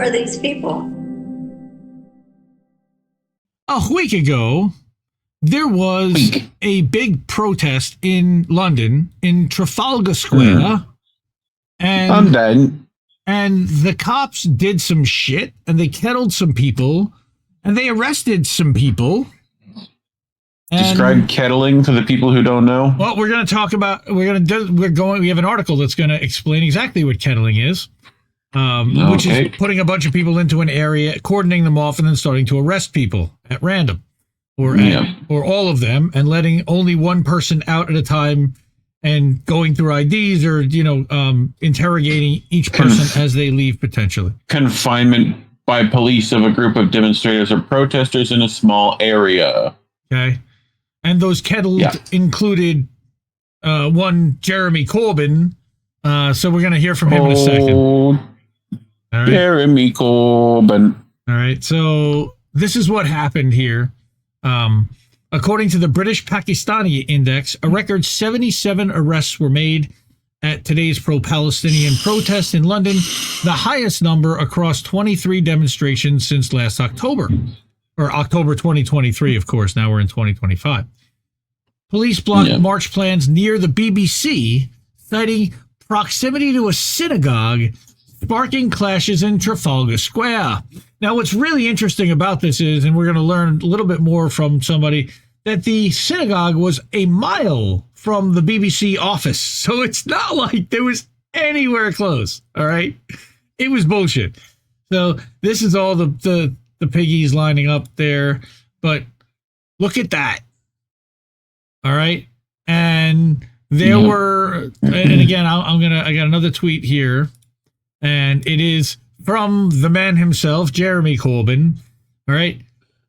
are these people? A week ago, there was a big protest in London in Trafalgar Square. I'm dead. And the cops did some shit, and they kettled some people, and they arrested some people. Describe kettling for the people who don't know. Well, we're going to talk about, we have an article that's going to explain exactly what kettling is, which is putting a bunch of people into an area, cordoning them off, and then starting to arrest people at random, or all of them, and letting only one person out at a time, and going through IDs or, interrogating each person as they leave potentially. Confinement by police of a group of demonstrators or protesters in a small area. Okay. And those kettled included one Jeremy Corbyn. So we're going to hear from him in a second. All right. Jeremy Corbyn. All right. So this is what happened here. According to the British Pakistani Index, a record 77 arrests were made at today's pro-Palestinian protest in London, the highest number across 23 demonstrations since last October, or October 2023, of course. Now we're in 2025. Police blocked march plans near the BBC, citing proximity to a synagogue, sparking clashes in Trafalgar Square. Now, what's really interesting about this is, and we're going to learn a little bit more from somebody, that the synagogue was a mile from the BBC office. So it's not like there was anywhere close. All right. It was bullshit. So this is all the piggies lining up there. But look at that. All right. And there were, and again, I got another tweet here, and it is from the man himself, Jeremy Corbyn. All right.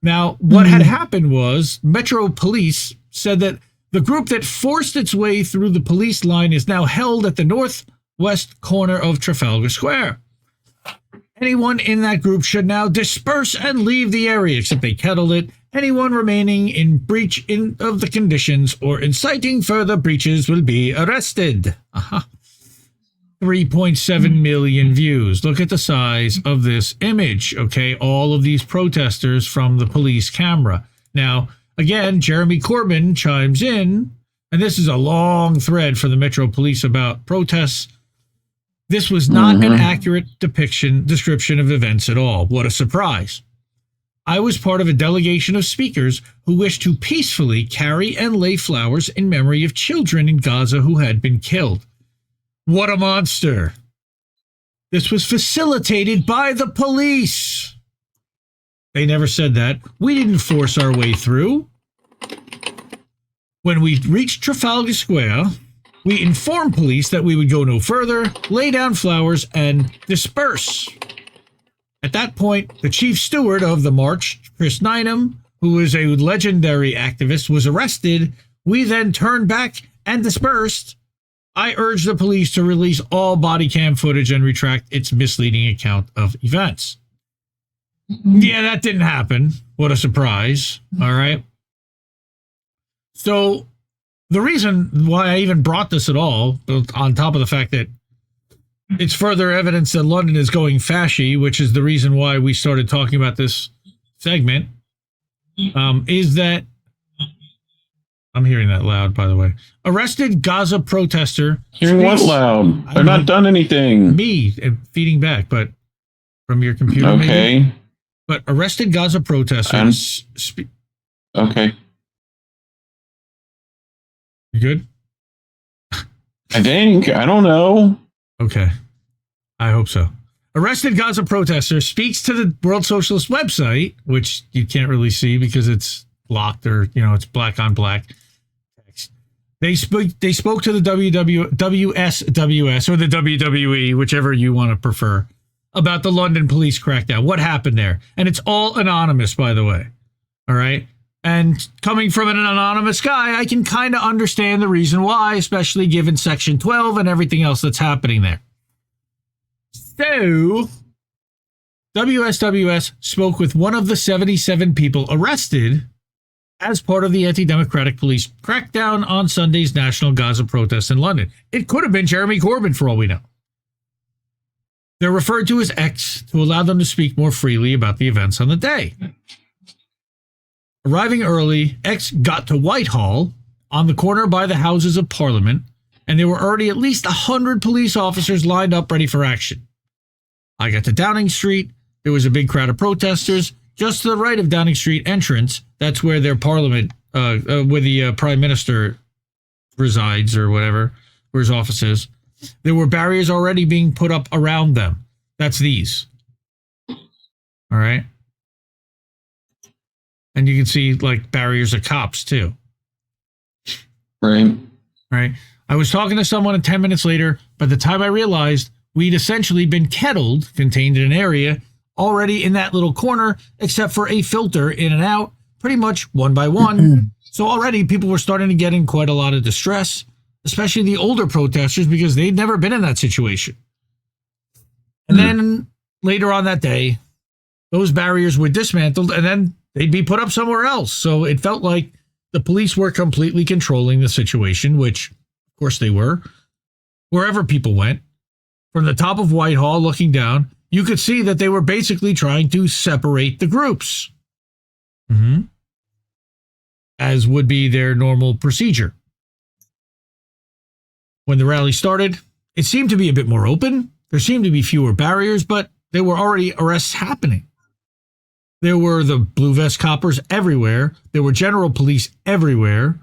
Now, what had happened was Metro Police said that the group that forced its way through the police line is now held at the northwest corner of Trafalgar Square. Anyone in that group should now disperse and leave the area, except they kettled it. Anyone remaining in breach of the conditions or inciting further breaches will be arrested. 3.7 million views. Look at the size of this image, okay? All of these protesters from the police camera. Now, again, Jeremy Corbyn chimes in, and this is a long thread for the Metro Police about protests. This was not an accurate description of events at all. What a surprise. I was part of a delegation of speakers who wished to peacefully carry and lay flowers in memory of children in Gaza who had been killed. What a monster. This was facilitated by the police. They never said that. We didn't force our way through. When we reached Trafalgar Square, we informed police that we would go no further, lay down flowers, and disperse. At that point, the chief steward of the march, Chris Nynham, who is a legendary activist, was arrested. We then turned back and dispersed. I urge the police to release all body cam footage and retract its misleading account of events. Yeah, that didn't happen. What a surprise. All right. So the reason why I even brought this at all, on top of the fact that it's further evidence that London is going fasci, which is the reason why we started talking about this segment, is that I'm hearing that loud, by the way. Arrested Gaza protester. Hearing what loud? They're not done anything. Me feeding back, but from your computer. Okay. Maybe? But arrested Gaza protesters. Okay. You good? I think. I don't know. Okay. I hope so. Arrested Gaza protester speaks to the World Socialist website, which you can't really see because it's blocked or, it's black on black text. They spoke to the WSWS or the WWE, whichever you want to prefer, about the London police crackdown. What happened there? And it's all anonymous, by the way. All right. And coming from an anonymous guy, I can kind of understand the reason why, especially given Section 12 and everything else that's happening there. So, WSWS spoke with one of the 77 people arrested as part of the anti-democratic police crackdown on Sunday's national Gaza protests in London. It could have been Jeremy Corbyn for all we know. They're referred to as X to allow them to speak more freely about the events on the day. Arriving early, X got to Whitehall on the corner by the Houses of Parliament, and there were already at least 100 police officers lined up ready for action. I got to Downing Street. There was a big crowd of protesters. Just to the right of Downing Street entrance, that's where their parliament, where the Prime Minister resides or whatever, where his office is. There were barriers already being put up around them. That's these. All right. And you can see like barriers of cops too. Right. Right. I was talking to someone, and 10 minutes later, by the time I realized we'd essentially been kettled, contained in an area, already in that little corner, except for a filter in and out, pretty much one by one. So already people were starting to get in quite a lot of distress, especially the older protesters, because they'd never been in that situation. And then later on that day, those barriers were dismantled, and then they'd be put up somewhere else. So it felt like the police were completely controlling the situation, which, of course, they were. Wherever people went, from the top of Whitehall looking down, you could see that they were basically trying to separate the groups, as would be their normal procedure. When the rally started, it seemed to be a bit more open. There seemed to be fewer barriers, but there were already arrests happening. There were the blue vest coppers everywhere. There were general police everywhere.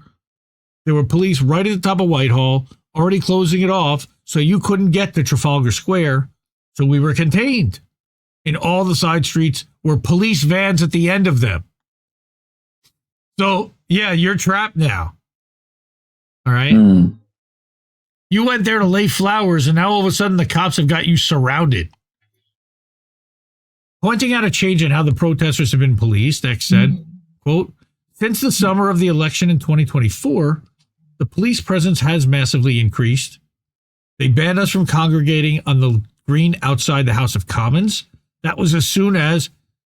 There were police right at the top of Whitehall, already closing it off, so you couldn't get to Trafalgar Square. So we were contained. In all the side streets were police vans at the end of them. So, yeah, you're trapped now. All right? You went there to lay flowers, and now all of a sudden the cops have got you surrounded. Pointing out a change in how the protesters have been policed, X said, quote, since the summer of the election in 2024, the police presence has massively increased. They banned us from congregating on the green outside the House of Commons. That was as soon as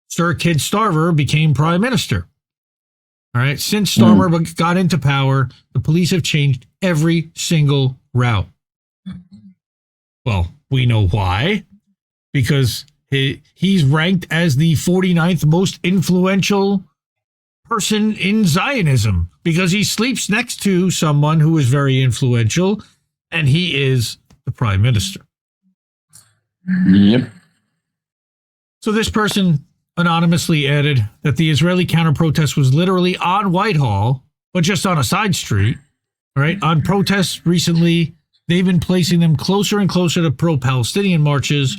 Sir Keir Starmer became Prime Minister. All right. Since Starmer got into power, the police have changed every single route. Well, we know why. Because he's ranked as the 49th most influential person in Zionism, because he sleeps next to someone who is very influential, and he is the Prime Minister. Yep. So this person anonymously added that the Israeli counter-protest was literally on Whitehall, but just on a side street. All right. On protests recently, they've been placing them closer and closer to pro-Palestinian marches.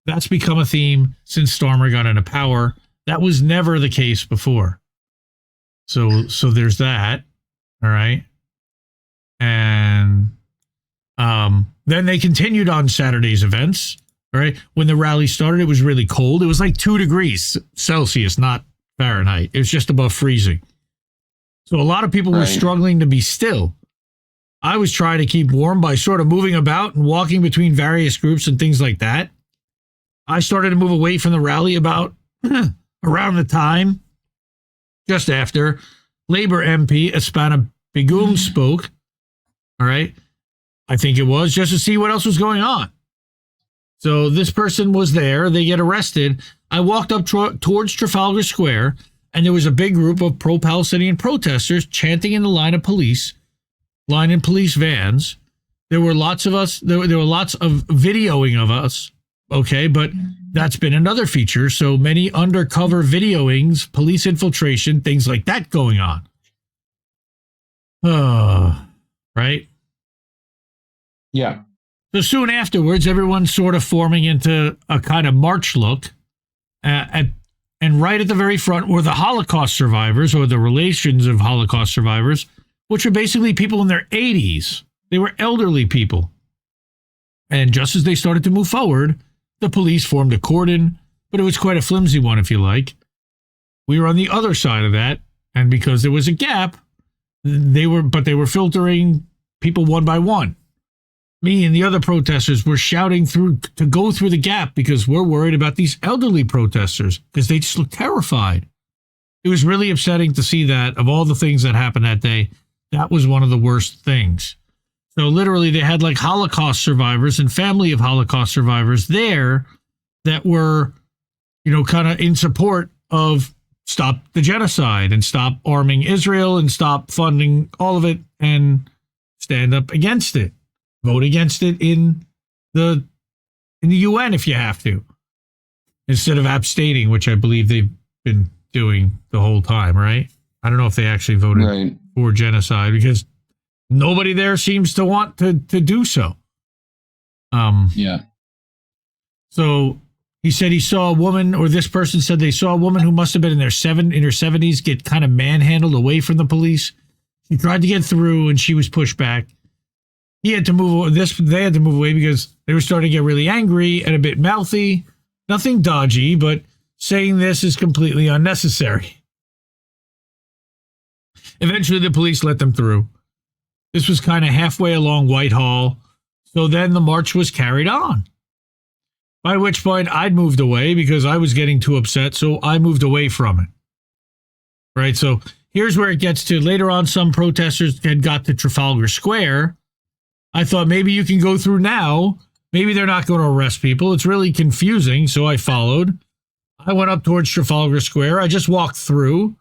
That's become a theme since Starmer got into power. That was never the case before. So there's that. All right. And then they continued on Saturday's events. All right. When the rally started, it was really cold. It was like 2 degrees Celsius, not Fahrenheit. It was just above freezing. So a lot of people were struggling to be still. I was trying to keep warm by sort of moving about and walking between various groups and things like that. I started to move away from the rally about around the time, just after, Labour MP Espana Begum spoke. All right. I think it was just to see what else was going on. So this person was there. They get arrested. I walked up towards Trafalgar Square, and there was a big group of pro-Palestinian protesters chanting in the line in police vans. There were lots of us. There were lots of videoing of us. Okay, but that's been another feature. So many undercover videoings, police infiltration, things like that going on. Right? Yeah. So soon afterwards, everyone's sort of forming into a kind of march look. And right at the very front were the Holocaust survivors, or the relations of Holocaust survivors, which were basically people in their 80s. They were elderly people. And just as they started to move forward, the police formed a cordon, but it was quite a flimsy one, if you like. We were on the other side of that, and because there was a gap, they were filtering people one by one. Me and the other protesters were shouting to go through the gap because we're worried about these elderly protesters because they just look terrified. It was really upsetting to see that. Of all the things that happened that day, that was one of the worst things. So literally they had like Holocaust survivors and family of Holocaust survivors there that were, kind of in support of stop the genocide and stop arming Israel and stop funding all of it and stand up against it. Vote against it in the UN if you have to, instead of abstaining, which I believe they've been doing the whole time, right? I don't know if they actually voted for genocide because nobody there seems to want to do so. Yeah. So he said he saw a woman, or this person said they saw a woman who must have been in her 70s get kind of manhandled away from the police. She tried to get through and she was pushed back. He had to move. They had to move away because they were starting to get really angry and a bit mouthy. Nothing dodgy, but saying this is completely unnecessary. Eventually, the police let them through. This was kind of halfway along Whitehall, so then the march was carried on. By which point, I'd moved away because I was getting too upset, so I moved away from it. Right, so here's where it gets to. Later on, some protesters had got to Trafalgar Square. I thought maybe you can go through now. Maybe they're not going to arrest people. It's really confusing, so I followed. I went up towards Trafalgar Square. I just walked through.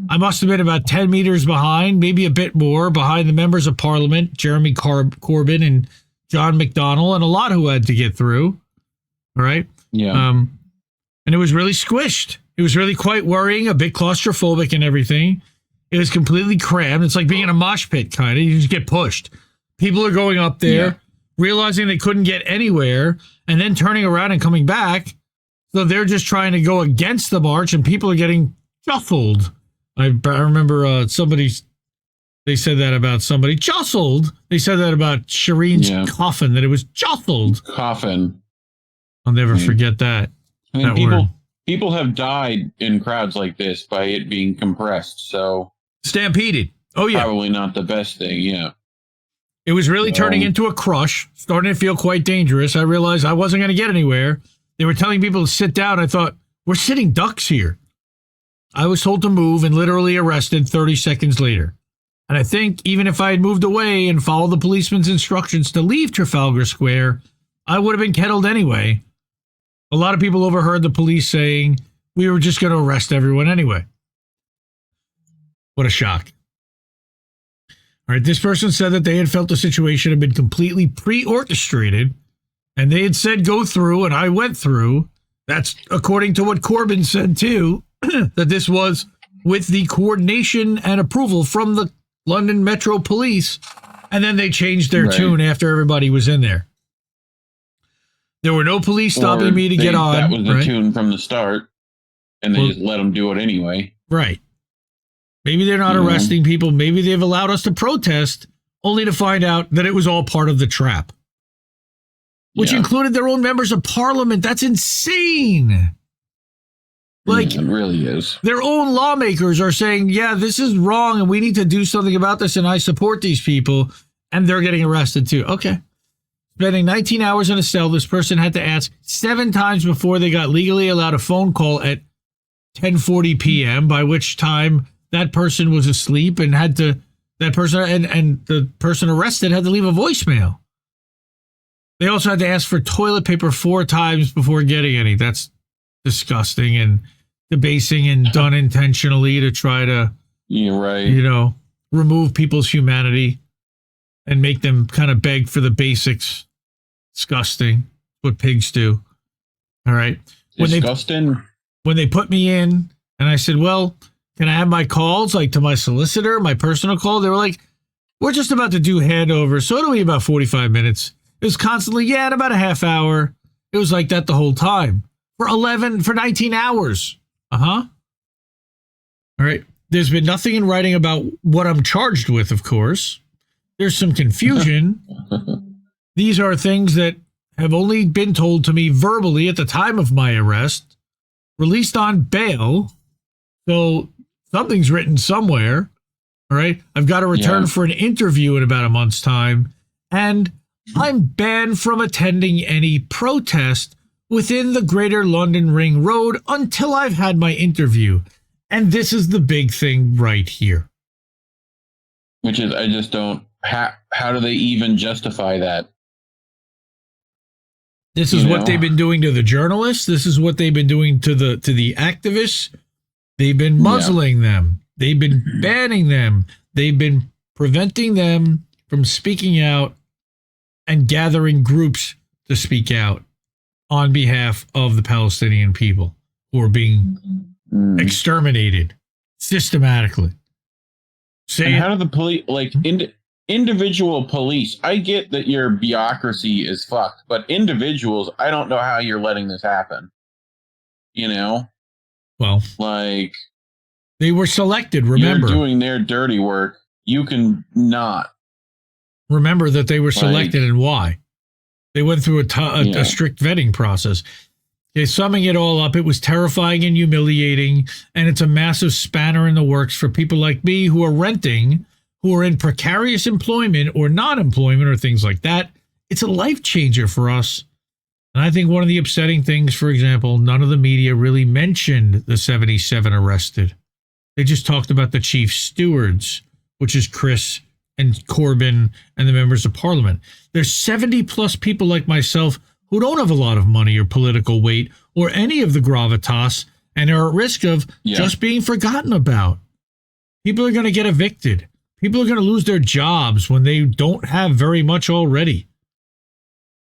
I must have been about 10 meters behind, maybe a bit more, behind the members of Parliament, Jeremy Corbyn and John McDonnell, and a lot who had to get through. All right? Yeah. And it was really squished. It was really quite worrying, a bit claustrophobic and everything. It was completely crammed. It's like being in a mosh pit, kind of. You just get pushed. People are going up there, realizing they couldn't get anywhere, and then turning around and coming back. So they're just trying to go against the march, and people are getting jostled. I remember somebody, they said that about somebody. Jostled. They said that about Shireen's coffin, that it was jostled. Coffin. I'll never forget that. I mean, that people have died in crowds like this by it being compressed, so... Stampeded. Oh, yeah. Probably not the best thing, yeah. It was really turning into a crush, starting to feel quite dangerous. I realized I wasn't going to get anywhere. They were telling people to sit down. I thought, we're sitting ducks here. I was told to move and literally arrested 30 seconds later. And I think even if I had moved away and followed the policeman's instructions to leave Trafalgar Square, I would have been kettled anyway. A lot of people overheard the police saying we were just going to arrest everyone anyway. What a shock. All right, this person said that they had felt the situation had been completely pre-orchestrated, and they had said go through, and I went through. That's according to what Corbyn said, too, that this was with the coordination and approval from the London Metro Police, and then they changed their tune after everybody was in there. There were no police stopping me to get on. That was the tune from the start, and they just let them do it anyway. Right. Maybe they're not arresting people. Maybe they've allowed us to protest, only to find out that it was all part of the trap, which included their own members of Parliament. That's insane. Like, it really is. Their own lawmakers are saying, yeah, this is wrong and we need to do something about this, and I support these people, and they're getting arrested too. Okay. Spending 19 hours in a cell, this person had to ask 7 times before they got legally allowed a phone call at 10:40 p.m., by which time that person was asleep and had to, that person and the person arrested had to leave a voicemail. They also had to ask for toilet paper 4 times before getting any. That's disgusting and debasing and done intentionally to try to, remove people's humanity and make them kind of beg for the basics. Disgusting. What pigs do. All right. Disgusting. When they put me in and I said, well, can I have my calls, like to my solicitor, my personal call? They were like, we're just about to do handover, so it'll be about 45 minutes. It was constantly, in about a half hour. It was like that the whole time. For 19 hours. All right. There's been nothing in writing about what I'm charged with, of course. There's some confusion. These are things that have only been told to me verbally at the time of my arrest, released on bail. So something's written somewhere. All right. I've got to return for an interview in about a month's time. And I'm banned from attending any protest within the Greater London Ring Road until I've had my interview. And this is the big thing right here. Which is, I how do they even justify that? This is what they've been doing to the journalists. This is what they've been doing to the activists. They've been muzzling them. They've been banning them. They've been preventing them from speaking out and gathering groups to speak out on behalf of the Palestinian people who are being exterminated systematically. And how do the police, like individual police, I get that your bureaucracy is fucked, but individuals, I don't know how you're letting this happen. You know? Well, like, they were selected, remember. You're doing their dirty work. You can not. Remember that they were selected and why. They went through a strict vetting process. Okay, summing it all up, it was terrifying and humiliating, and it's a massive spanner in the works for people like me who are renting, who are in precarious employment or non-employment or things like that. It's a life changer for us. And I think one of the upsetting things, for example, none of the media really mentioned the 77 arrested. They just talked about the chief stewards, which is Chris and Corbyn and the members of parliament. There's 70 plus people like myself who don't have a lot of money or political weight or any of the gravitas and are at risk of just being forgotten about. People are going to get evicted. People are going to lose their jobs when they don't have very much already.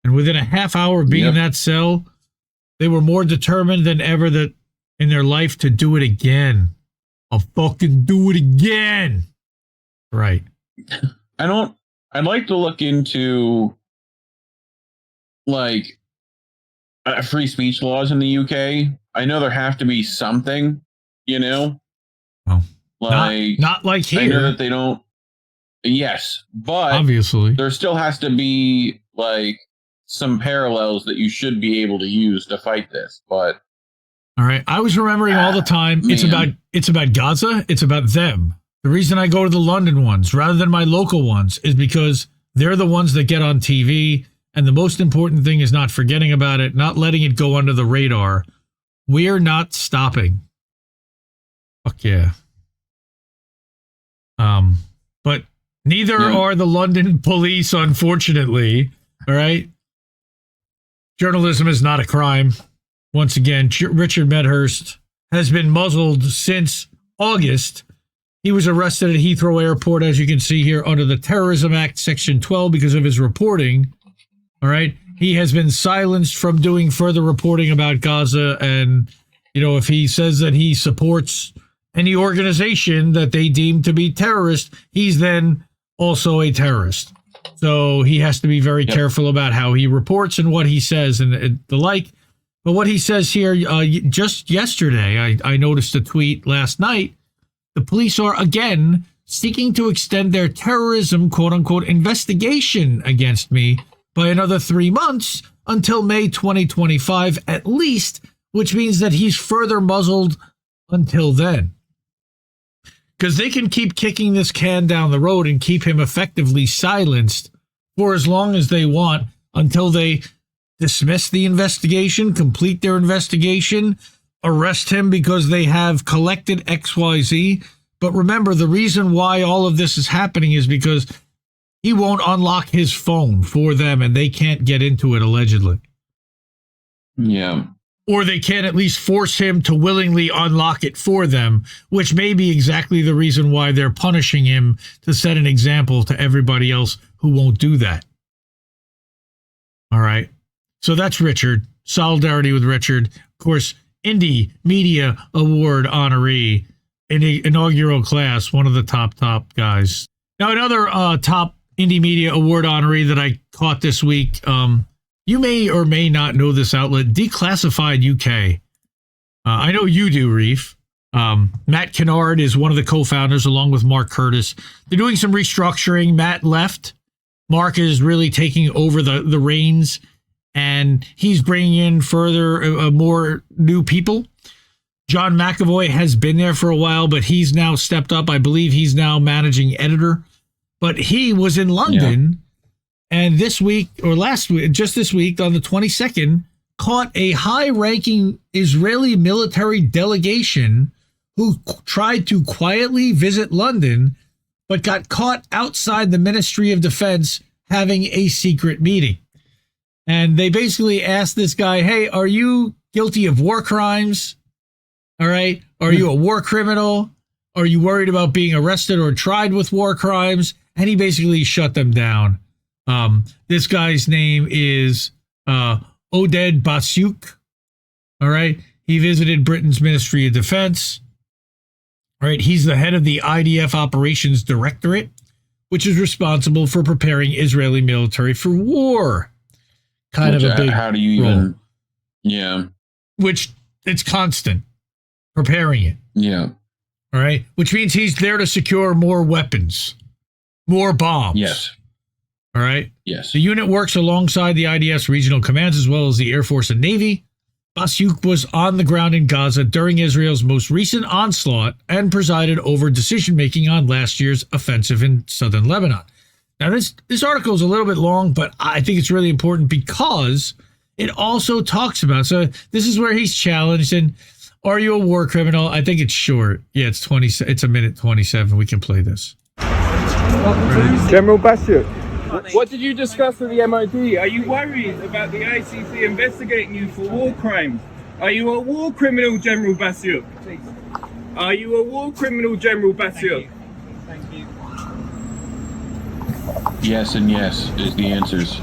And within a half hour of being in that cell, they were more determined than ever that in their life to do it again. I'll fucking do it again. Right. I'd like to look into like free speech laws in the UK. I know there have to be something, you know? Well, like not like here. I know that they don't. Yes, but obviously there still has to be like some parallels that you should be able to use to fight this. But all right, I was remembering all the time. It's about Gaza. It's about them. The reason I go to the London ones rather than my local ones is because they're the ones that get on TV. And the most important thing is not forgetting about it, not letting it go under the radar. We're not stopping. Fuck yeah. But neither are the London police, unfortunately. All right. Journalism is not a crime. Once again, Richard Medhurst has been muzzled since August. He was arrested at Heathrow Airport, as you can see here, under the Terrorism Act, Section 12, because of his reporting. All right. He has been silenced from doing further reporting about Gaza. And, you know, if he says that he supports any organization that they deem to be terrorist, he's then also a terrorist. So he has to be very careful about how he reports and what he says and the like. But what he says here, just yesterday, I noticed a tweet last night. The police are again seeking to extend their terrorism, quote unquote, investigation against me by another 3 months until May 2025 at least, which means that he's further muzzled until then. Because they can keep kicking this can down the road and keep him effectively silenced for as long as they want until they dismiss the investigation, complete their investigation, arrest him because they have collected XYZ. But remember, the reason why all of this is happening is because he won't unlock his phone for them and they can't get into it, allegedly. Yeah. Or they can at least force him to willingly unlock it for them, which may be exactly the reason why they're punishing him, to set an example to everybody else who won't do that. All right. So that's Richard. Solidarity with Richard. Of course, Indie Media Award honoree in the inaugural class, one of the top guys. Now, another top Indie Media Award honoree that I caught this week, you may or may not know this outlet, Declassified UK. I know you do, Reef. Matt Kennard is one of the co-founders along with Mark Curtis. They're doing some restructuring. Matt left. Mark is really taking over the reins, and he's bringing in further more new people. John McEvoy has been there for a while, but he's now stepped up. I believe he's now managing editor. But he was in London, and this week, or last week, just this week on the 22nd, caught a high-ranking Israeli military delegation who tried to quietly visit London but got caught outside the Ministry of Defense having a secret meeting. And they basically asked this guy, hey, are you guilty of war crimes? All right. Are you a war criminal? Are you worried about being arrested or tried with war crimes? And he basically shut them down. This guy's name is Oded Basyuk. All right. He visited Britain's Ministry of Defense. All right. He's the head of the IDF Operations Directorate, which is responsible for preparing Israeli military for war. Kind of a big how do you role. even? Yeah. Which it's constant preparing it. Yeah. All right. Which means he's there to secure more weapons, more bombs. Yes. All right. Yes. The unit works alongside the IDF's regional commands as well as the Air Force and Navy. Basyuk was on the ground in Gaza during Israel's most recent onslaught and presided over decision-making on last year's offensive in southern Lebanon. Now, this article is a little bit long, but I think it's really important because it also talks about, so this is where he's challenged, and are you a war criminal? I think it's short. Yeah, it's a minute 27. We can play this. General Basyuk, what did you discuss with the MOD? Are you worried about the ICC investigating you for war crimes? Are you a war criminal, General Basyuk? Are you a war criminal, General Basyuk? Thank you. Yes and yes is the answers.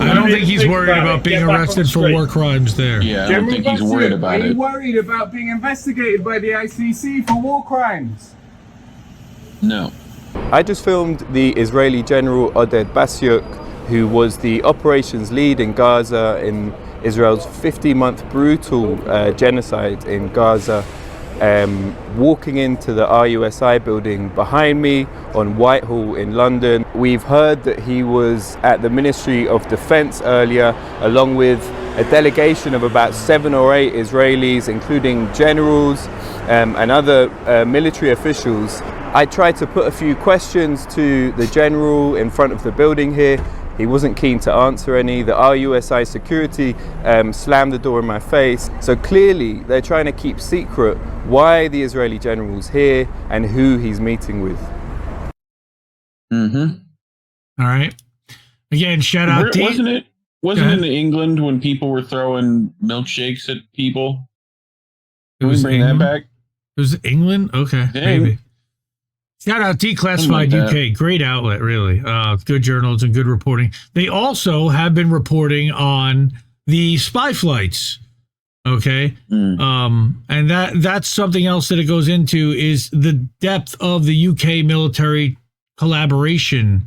I don't think he's worried about being arrested for war crimes there. Yeah, I don't think he's worried about Are it. you worried about being investigated by the ICC for war crimes? No. I just filmed the Israeli General Oded Basyuk, who was the operations lead in Gaza in Israel's 50-month brutal genocide in Gaza, walking into the RUSI building behind me on Whitehall in London. We've heard that he was at the Ministry of Defense earlier, along with a delegation of about 7 or 8 Israelis, including generals and other military officials. I tried to put a few questions to the general in front of the building here. He wasn't keen to answer any. The RUSI security slammed the door in my face. So clearly they're trying to keep secret why the Israeli general's here and who he's meeting with. Mm-hmm. All right. Again, shout out. Wasn't it in England when people were throwing milkshakes at people? Can we bring that back? It was England? Okay, maybe. Shout out Declassified UK, great outlet, really. Good journalism, good reporting. They also have been reporting on the spy flights. Okay, and that's something else that it goes into is the depth of the UK military collaboration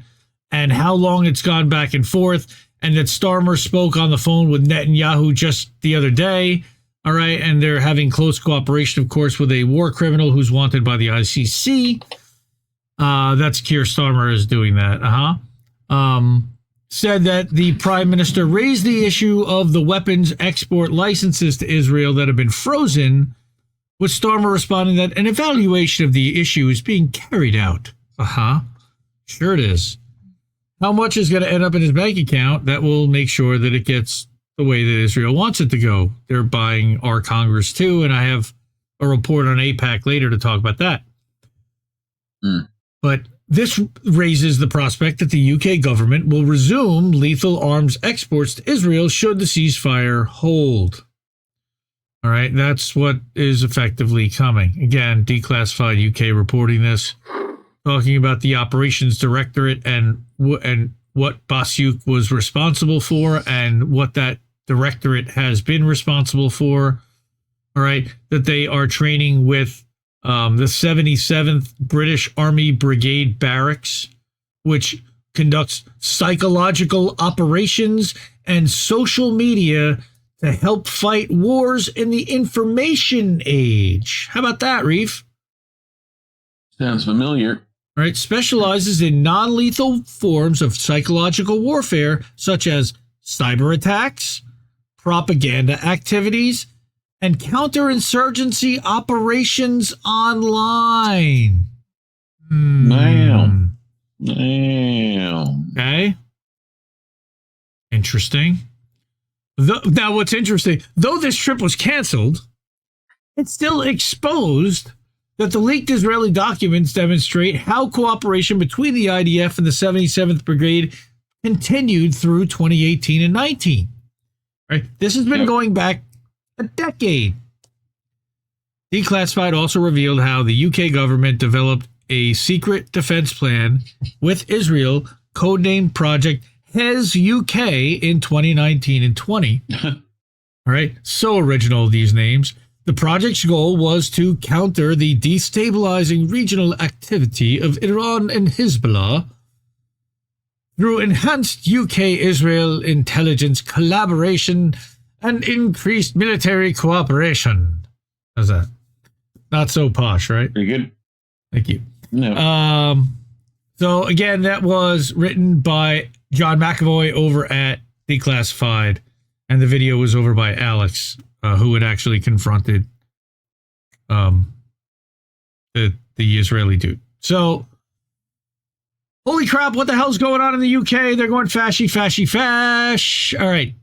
and how long it's gone back and forth. And that Starmer spoke on the phone with Netanyahu just the other day. All right, and they're having close cooperation, of course, with a war criminal who's wanted by the ICC. That's Keir Starmer is doing that. Said that the prime minister raised the issue of the weapons export licenses to Israel that have been frozen, with Starmer responding that an evaluation of the issue is being carried out. Sure it is. How much is going to end up in his bank account? That will make sure that it gets the way that Israel wants it to go. They're buying our Congress too, and I have a report on APAC later to talk about that. But this raises the prospect that the UK government will resume lethal arms exports to Israel should the ceasefire hold. All right, that's what is effectively coming. Again, Declassified UK reporting this, talking about the operations directorate and what Basyuk was responsible for and what that directorate has been responsible for. All right, that they are training with the 77th British Army Brigade Barracks, which conducts psychological operations and social media to help fight wars in the information age. How about that, Reef? Sounds familiar. All right, specializes in non-lethal forms of psychological warfare, such as cyber attacks, propaganda activities, and counterinsurgency operations online. Damn. Okay. Interesting. Now, what's interesting, though this trip was canceled, it still exposed that the leaked Israeli documents demonstrate how cooperation between the IDF and the 77th Brigade continued through 2018 and 19. Right? This has been going back a decade. Declassified also revealed how the UK government developed a secret defense plan with Israel, codenamed Project Hez UK, in 2019 and 20. All right, so original, these names. The project's goal was to counter the destabilizing regional activity of Iran and Hezbollah through enhanced UK-Israel intelligence collaboration and increased military cooperation. How's that? Not so posh, right? Pretty good. Thank you. No. So again, that was written by John McEvoy over at Declassified, and the video was over by Alex, who had actually confronted the Israeli dude. So, holy crap, what the hell's going on in the UK? They're going fashy. All right,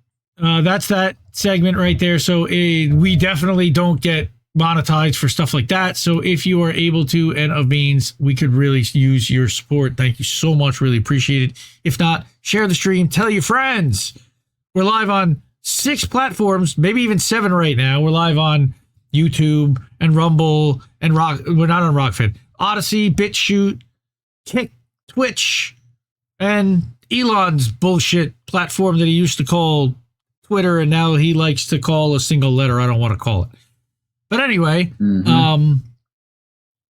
that's that segment right there. So we definitely don't get monetized for stuff like that. So if you are able to and of means, we could really use your support. Thank you so much. Really appreciate it. If not, share the stream. Tell your friends. We're live on 6 platforms, maybe even 7 right now. We're live on YouTube and Rumble and we're not on Rockfed. Odyssey, BitChute, Kick, Twitch, and Elon's bullshit platform that he used to call Twitter, and now he likes to call a single letter I don't want to call it. But anyway, the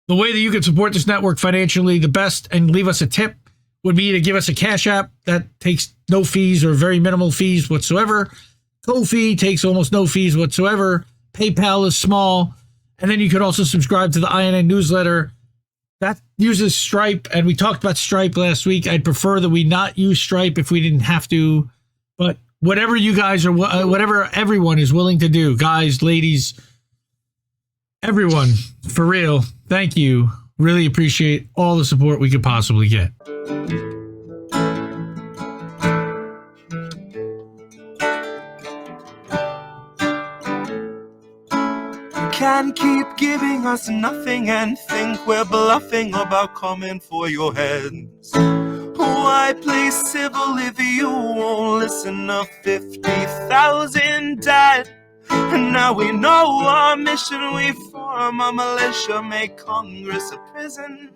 way that you can support this network financially the best and leave us a tip would be to give us a Cash App that takes no fees or very minimal fees whatsoever. Ko-fi takes almost no fees whatsoever. PayPal is small. And then you could also subscribe to the INN newsletter. That uses Stripe, and we talked about Stripe last week. I'd prefer that we not use Stripe if we didn't have to. But whatever you guys are, whatever everyone is willing to do, guys, ladies, everyone, for real, thank you. Really appreciate all the support we could possibly get. Can keep giving us nothing and think we're bluffing about coming for your heads. Why play civil if you won't listen to 50,000 dead? And now we know our mission, we form a militia, make Congress a prison.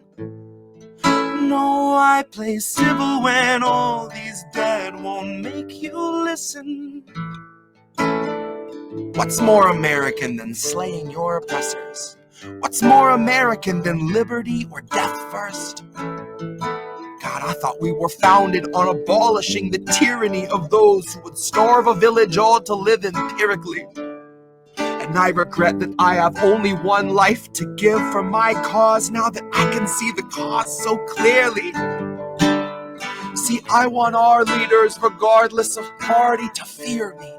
No, I play civil when all these dead won't make you listen. What's more American than slaying your oppressors? What's more American than liberty or death first? God, I thought we were founded on abolishing the tyranny of those who would starve a village all to live empirically. And I regret that I have only one life to give for my cause now that I can see the cause so clearly. See, I want our leaders, regardless of party, to fear me.